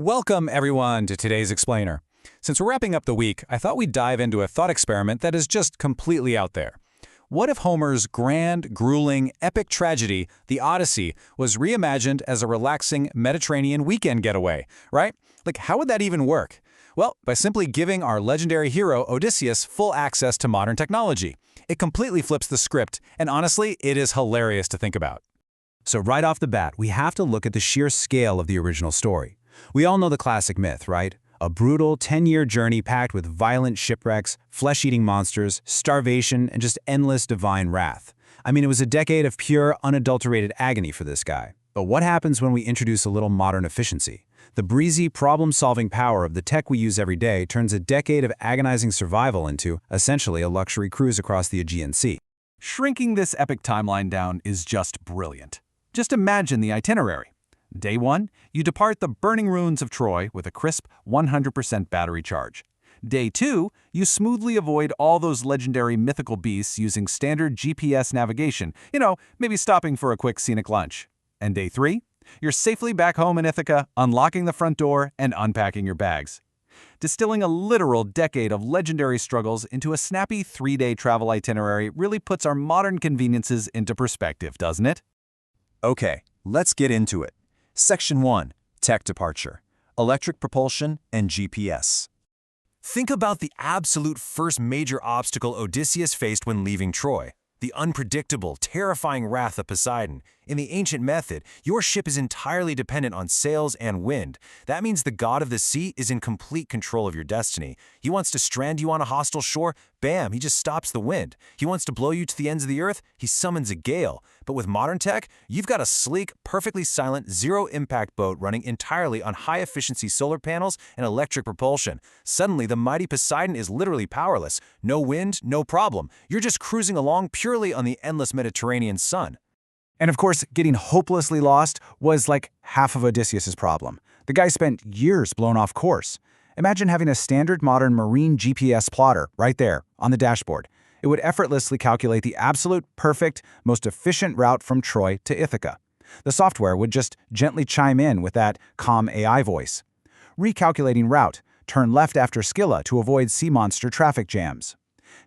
Welcome, everyone, to today's Explainer. Since we're wrapping up the week, I thought we'd dive into a thought experiment that is just completely out there. What if Homer's grand, grueling, epic tragedy, the Odyssey, was reimagined as a relaxing Mediterranean weekend getaway, right? Like, how would that even work? Well, by simply giving our legendary hero, Odysseus, full access to modern technology. It completely flips the script, and honestly, it is hilarious to think about. So right off the bat, we have to look at the sheer scale of the original story. We all know the classic myth, right? A brutal 10-year journey packed with violent shipwrecks, flesh-eating monsters, starvation, and just endless divine wrath. I mean, it was a decade of pure, unadulterated agony for this guy. But what happens when we introduce a little modern efficiency? The breezy, problem-solving power of the tech we use every day turns a decade of agonizing survival into, essentially, a luxury cruise across the Aegean Sea. Shrinking this epic timeline down is just brilliant. Just imagine the itinerary. Day 1, you depart the burning ruins of Troy with a crisp 100% battery charge. Day 2, you smoothly avoid all those legendary mythical beasts using standard GPS navigation, maybe stopping for a quick scenic lunch. And Day 3, you're safely back home in Ithaca, unlocking the front door and unpacking your bags. Distilling a literal decade of legendary struggles into a snappy 3-day travel itinerary really puts our modern conveniences into perspective, doesn't it? Okay, let's get into it. Section 1. Tech departure. Electric propulsion and GPS. Think about the absolute first major obstacle Odysseus faced when leaving Troy. The unpredictable, terrifying wrath of Poseidon. In the ancient method, your ship is entirely dependent on sails and wind. That means the god of the sea is in complete control of your destiny. He wants to strand you on a hostile shore, bam, he just stops the wind. He wants to blow you to the ends of the earth, he summons a gale. But with modern tech, you've got a sleek, perfectly silent, zero-impact boat running entirely on high-efficiency solar panels and electric propulsion. Suddenly, the mighty Poseidon is literally powerless. No wind, no problem. You're just cruising along purely on the endless Mediterranean sun. And of course, getting hopelessly lost was like half of Odysseus's problem. The guy spent years blown off course. Imagine having a standard modern marine GPS plotter right there on the dashboard. It would effortlessly calculate the absolute perfect, most efficient route from Troy to Ithaca. The software would just gently chime in with that calm AI voice. Recalculating route, turn left after Scylla to avoid sea monster traffic jams.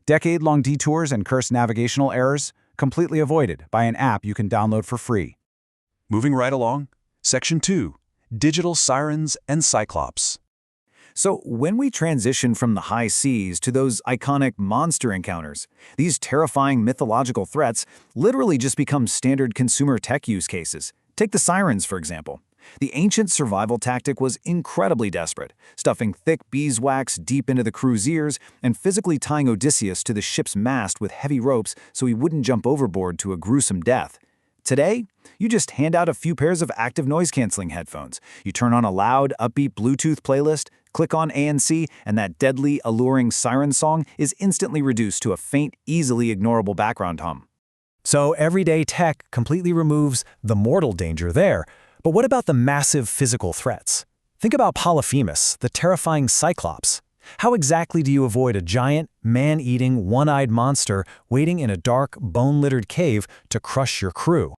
Decade-long detours and cursed navigational errors, completely avoided by an app you can download for free. Moving right along. Section 2. Digital Sirens and Cyclops. So when we transition from the high seas to those iconic monster encounters, these terrifying mythological threats literally just become standard consumer tech use cases. Take the Sirens, for example. The ancient survival tactic was incredibly desperate, stuffing thick beeswax deep into the crew's ears and physically tying Odysseus to the ship's mast with heavy ropes so he wouldn't jump overboard to a gruesome death. Today, you just hand out a few pairs of active noise-canceling headphones. You turn on a loud, upbeat Bluetooth playlist, click on ANC, and that deadly, alluring siren song is instantly reduced to a faint, easily ignorable background hum. So everyday tech completely removes the mortal danger there. But what about the massive physical threats? Think about Polyphemus, the terrifying Cyclops. How exactly do you avoid a giant, man-eating, one-eyed monster waiting in a dark, bone-littered cave to crush your crew?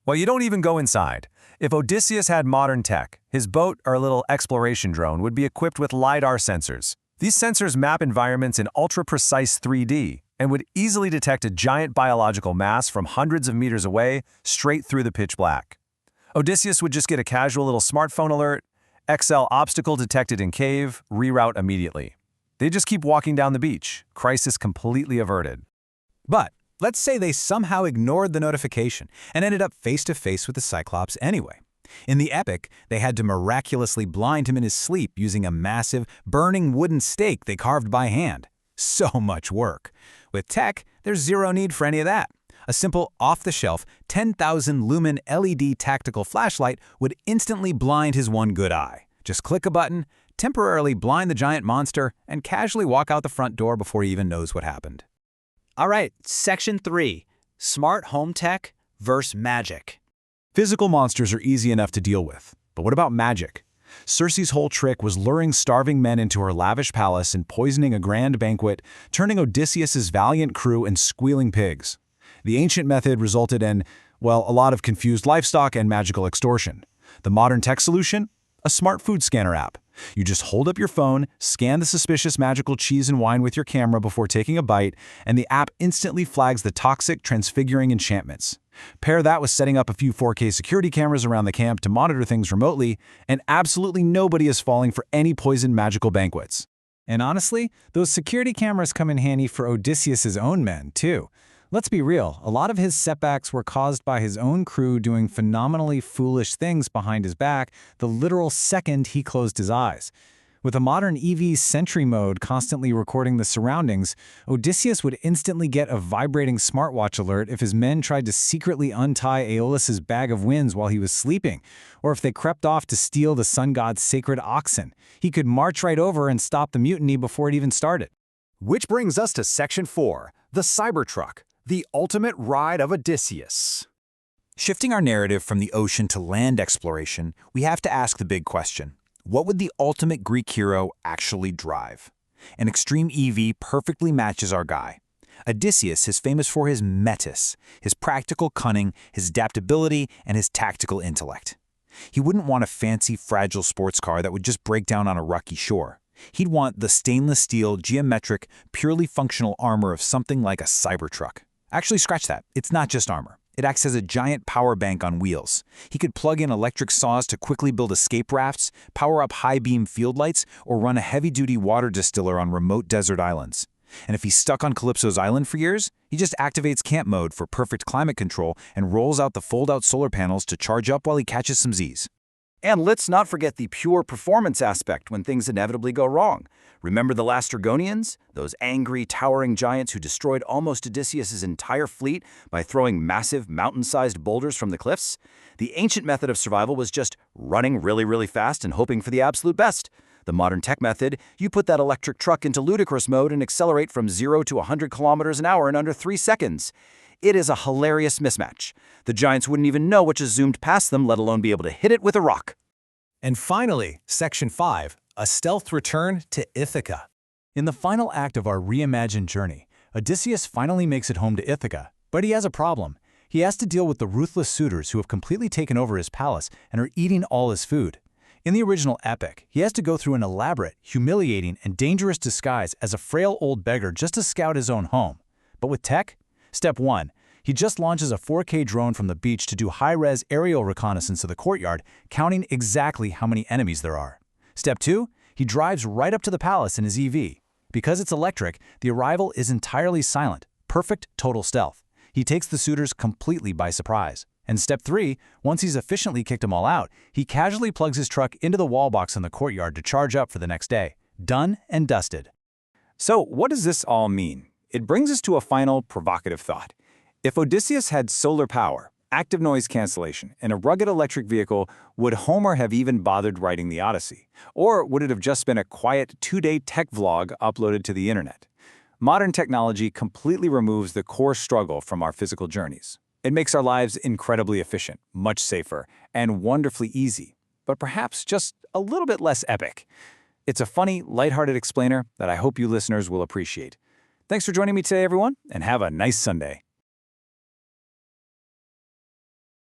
Well, you don't even go inside. If Odysseus had modern tech, his boat or little exploration drone would be equipped with LiDAR sensors. These sensors map environments in ultra-precise 3D and would easily detect a giant biological mass from hundreds of meters away, straight through the pitch black. Odysseus would just get a casual little smartphone alert, XL obstacle detected in cave, reroute immediately. They just keep walking down the beach, crisis completely averted. But let's say they somehow ignored the notification and ended up face-to-face with the Cyclops anyway. In the epic, they had to miraculously blind him in his sleep using a massive, burning wooden stake they carved by hand. So much work. With tech, there's zero need for any of that. A simple, off-the-shelf, 10,000-lumen LED tactical flashlight would instantly blind his one good eye. Just click a button, temporarily blind the giant monster, and casually walk out the front door before he even knows what happened. All right, Section 3. Smart home tech versus magic. Physical monsters are easy enough to deal with, but what about magic? Circe's whole trick was luring starving men into her lavish palace and poisoning a grand banquet, turning Odysseus's valiant crew into squealing pigs. The ancient method resulted in, well, a lot of confused livestock and magical extortion. The modern tech solution? A smart food scanner app. You just hold up your phone, scan the suspicious magical cheese and wine with your camera before taking a bite, and the app instantly flags the toxic, transfiguring enchantments. Pair that with setting up a few 4K security cameras around the camp to monitor things remotely, and absolutely nobody is falling for any poisoned magical banquets. And honestly, those security cameras come in handy for Odysseus's own men, too. Let's be real, a lot of his setbacks were caused by his own crew doing phenomenally foolish things behind his back the literal second he closed his eyes. With a modern EV sentry mode constantly recording the surroundings, Odysseus would instantly get a vibrating smartwatch alert if his men tried to secretly untie Aeolus's bag of winds while he was sleeping, or if they crept off to steal the sun god's sacred oxen. He could march right over and stop the mutiny before it even started. Which brings us to Section 4, the Cybertruck, the ultimate ride of Odysseus. Shifting our narrative from the ocean to land exploration, we have to ask the big question. What would the ultimate Greek hero actually drive? An extreme EV perfectly matches our guy. Odysseus is famous for his metis, his practical cunning, his adaptability, and his tactical intellect. He wouldn't want a fancy, fragile sports car that would just break down on a rocky shore. He'd want the stainless steel, geometric, purely functional armor of something like a Cybertruck. Actually, scratch that. It's not just armor. It acts as a giant power bank on wheels. He could plug in electric saws to quickly build escape rafts, power up high-beam field lights, or run a heavy-duty water distiller on remote desert islands. And if he's stuck on Calypso's island for years, he just activates camp mode for perfect climate control and rolls out the fold-out solar panels to charge up while he catches some Z's. And let's not forget the pure performance aspect when things inevitably go wrong. Remember the Lastrygonians? Those angry, towering giants who destroyed almost Odysseus' entire fleet by throwing massive, mountain-sized boulders from the cliffs? The ancient method of survival was just running really fast and hoping for the absolute best. The modern tech method, you put that electric truck into ludicrous mode and accelerate from 0 to 100 kilometers an hour in under 3 seconds. It is a hilarious mismatch. The giants wouldn't even know what just zoomed past them, let alone be able to hit it with a rock. And finally, Section 5, a stealth return to Ithaca. In the final act of our reimagined journey, Odysseus finally makes it home to Ithaca, but he has a problem. He has to deal with the ruthless suitors who have completely taken over his palace and are eating all his food. In the original epic, he has to go through an elaborate, humiliating, and dangerous disguise as a frail old beggar just to scout his own home. But with tech? Step 1. He just launches a 4K drone from the beach to do high-res aerial reconnaissance of the courtyard, counting exactly how many enemies there are. Step 2. He drives right up to the palace in his EV. Because it's electric, the arrival is entirely silent. Perfect total stealth. He takes the suitors completely by surprise. And Step 3, once he's efficiently kicked them all out, he casually plugs his truck into the wall box in the courtyard to charge up for the next day. Done and dusted. So what does this all mean? It brings us to a final provocative thought. If Odysseus had solar power, active noise cancellation, and a rugged electric vehicle, would Homer have even bothered writing the Odyssey? Or would it have just been a quiet 2-day tech vlog uploaded to the internet? Modern technology completely removes the core struggle from our physical journeys. It makes our lives incredibly efficient, much safer, and wonderfully easy, but perhaps just a little bit less epic. It's a funny, lighthearted explainer that I hope you listeners will appreciate. Thanks for joining me today, everyone, and have a nice Sunday.